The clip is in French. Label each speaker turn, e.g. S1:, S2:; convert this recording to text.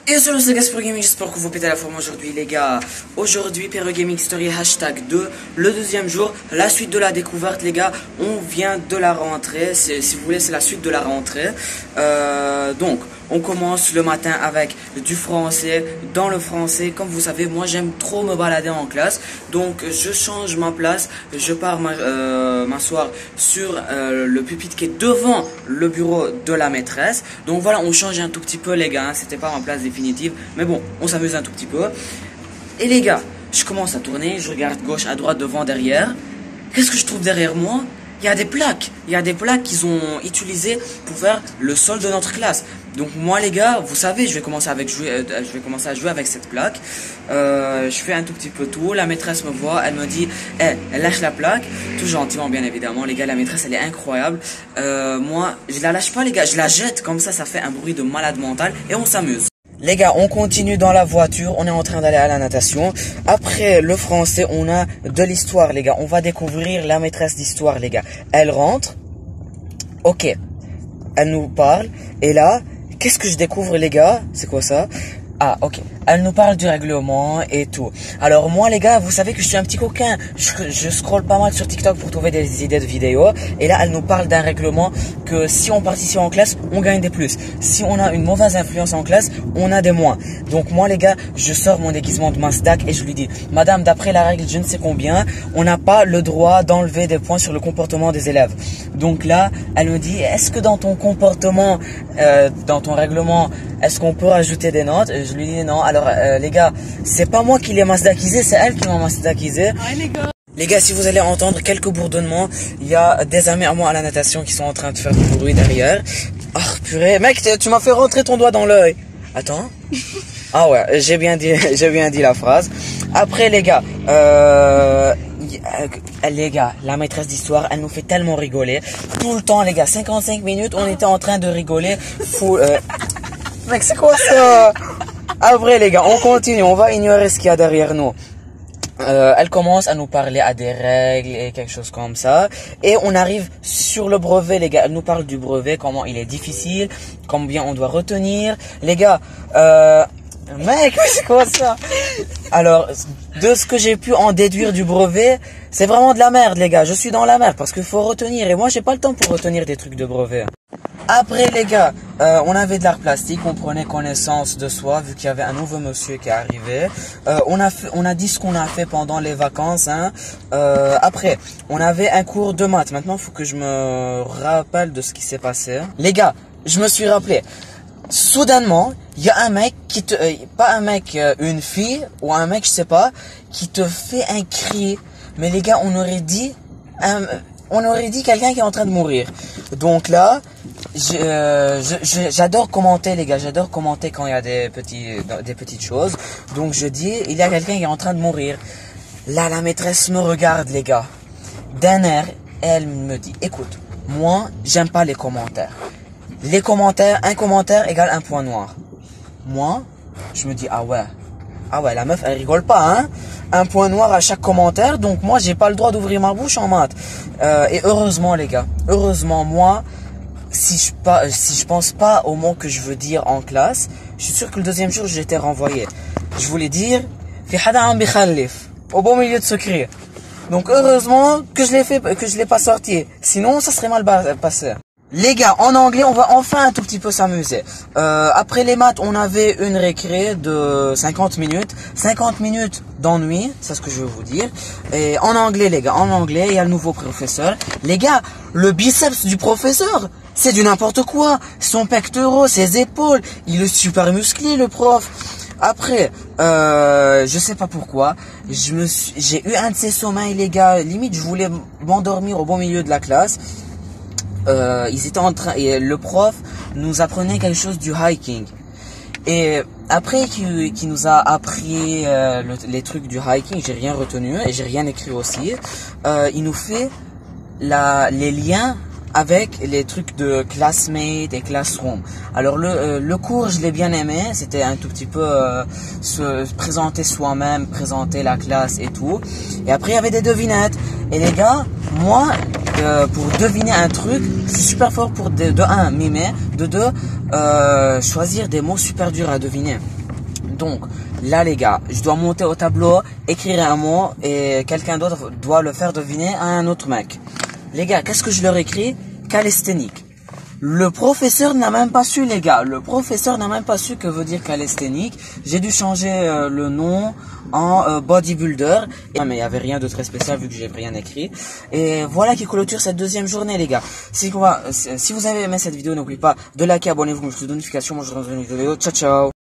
S1: Et salut, c'est Gaspard Gaming, j'espère que vous pétez la forme aujourd'hui les gars. Aujourd'hui, Pero Gaming Story hashtag 2, le deuxième jour, la suite de la découverte les gars. On vient de la rentrée, si vous voulez c'est la suite de la rentrée. Donc, on commence le matin avec du français. Dans le français, comme vous savez, moi j'aime trop me balader en classe. Donc, je change ma place, je pars m'asseoir sur le pupitre qui est devant le bureau de la maîtresse. Donc voilà, on change un tout petit peu les gars, hein. C'était pas ma place définitive, mais bon, on s'amuse un tout petit peu. Et les gars, je commence à tourner, je regarde gauche, à droite, devant, derrière. Qu'est-ce que je trouve derrière moi? Il y a des plaques. Il y a des plaques qu'ils ont utilisées pour faire le sol de notre classe. Donc moi les gars, vous savez, je vais commencer à jouer avec cette plaque. Je fais un tout petit peu tout. La maîtresse me voit, elle me dit, hey, elle lâche la plaque, tout gentiment bien évidemment. Les gars, la maîtresse elle est incroyable. Moi, je la lâche pas les gars, je la jette comme ça fait un bruit de malade mental et on s'amuse. Les gars, on continue dans la voiture, on est en train d'aller à la natation. Après le français, on a de l'histoire les gars. On va découvrir la maîtresse d'histoire les gars. Elle rentre, ok, elle nous parle, et là, qu'est-ce que je découvre les gars? C'est quoi ça? Ah ok, elle nous parle du règlement et tout. Alors moi les gars, vous savez que je suis un petit coquin. Je scrolle pas mal sur TikTok pour trouver des idées de vidéos. Et là elle nous parle d'un règlement que si on participe en classe, on gagne des plus. Si on a une mauvaise influence en classe, on a des moins. Donc moi les gars, je sors mon déguisement de Masdak et je lui dis, madame, d'après la règle je ne sais combien, on n'a pas le droit d'enlever des points sur le comportement des élèves. Donc là, elle me dit, est-ce que dans ton comportement, dans ton règlement, est-ce qu'on peut rajouter des notes? Je lui dis non. Alors les gars, c'est pas moi qui l'ai masdakisé, c'est elle qui m'a masdakisé. Les gars, si vous allez entendre quelques bourdonnements, il y a des amis à moi à la natation qui sont en train de faire du bruit derrière. Ah purée, mec, tu m'as fait rentrer ton doigt dans l'œil. Attends. Ah ouais, j'ai bien dit la phrase. Après les gars, la maîtresse d'histoire, elle nous fait tellement rigoler. Tout le temps les gars, 55 minutes, on était en train de rigoler. Mec, c'est quoi ça? Après les gars, on continue, on va ignorer ce qu'il y a derrière nous. Elle commence à nous parler à des règles et quelque chose comme ça. Et on arrive sur le brevet les gars. Elle nous parle du brevet, comment il est difficile, combien on doit retenir. Les gars, mec, c'est quoi ça? Alors, de ce que j'ai pu en déduire du brevet, c'est vraiment de la merde les gars. Je suis dans la merde parce qu'il faut retenir. Et moi, j'ai pas le temps pour retenir des trucs de brevet. Après les gars, on avait de l'art plastique, on prenait connaissance de soi vu qu'il y avait un nouveau monsieur qui est arrivé. On a dit ce qu'on a fait pendant les vacances. Hein. Après, on avait un cours de maths. Maintenant, il faut que je me rappelle de ce qui s'est passé. Les gars, je me suis rappelé. Soudainement, il y a un mec qui te... pas un mec, une fille ou un mec, je sais pas, qui te fait un cri. Mais les gars, on aurait dit quelqu'un qui est en train de mourir. Donc là, j'adore commenter les gars, j'adore commenter quand il y a des petites choses. Donc je dis, il y a quelqu'un qui est en train de mourir. Là, la maîtresse me regarde les gars, d'un air, et elle me dit, écoute, moi, j'aime pas les commentaires. Les commentaires, un commentaire égale un point noir. Moi, je me dis, ah ouais, la meuf, elle rigole pas, hein. Un point noir à chaque commentaire, donc moi, j'ai pas le droit d'ouvrir ma bouche en maths. Et heureusement, les gars, heureusement, moi, si je pense pas au mot que je veux dire en classe, je suis sûr que le deuxième jour, j'étais renvoyé. Je voulais dire, fi hada am bikhallif, au beau milieu de ce cri. Donc heureusement que je l'ai pas sorti. Sinon, ça serait mal passé. Les gars, en anglais, on va enfin un tout petit peu s'amuser. Après les maths, on avait une récré de 50 minutes. 50 minutes d'ennui, c'est ce que je veux vous dire. Et en anglais, les gars, en anglais, il y a le nouveau professeur. Les gars, le biceps du professeur, c'est du n'importe quoi. Son pectoral, ses épaules, il est super musclé, le prof. Après, je sais pas pourquoi, j'ai eu un de ces sommeils, les gars. Limite, je voulais m'endormir au bon milieu de la classe. Ils étaient en train, et le prof nous apprenait quelque chose du hiking. Et après qui nous a appris les trucs du hiking, j'ai rien retenu et j'ai rien écrit aussi. Il nous fait les liens avec les trucs de Classmate et Classroom. Alors le cours, je l'ai bien aimé, c'était un tout petit peu se présenter soi-même, présenter la classe et tout. Et après il y avait des devinettes. Et les gars, moi, pour deviner un truc, je suis super fort pour de 1 mimer, de 2 choisir des mots super durs à deviner. Donc là les gars, je dois monter au tableau, écrire un mot et quelqu'un d'autre doit le faire deviner à un autre mec. Les gars, qu'est-ce que je leur écris? Calisthénique. Le professeur n'a même pas su, les gars. Le professeur n'a même pas su que veut dire calisthénique. J'ai dû changer le nom en bodybuilder. Mais il n'y avait rien de très spécial vu que j'ai rien écrit. Et voilà qui clôture cette deuxième journée, les gars. Si vous avez aimé cette vidéo, n'oubliez pas de liker, abonnez-vous, je vous donne une notification. Moi, je vous retrouve dans une vidéo. Ciao, ciao.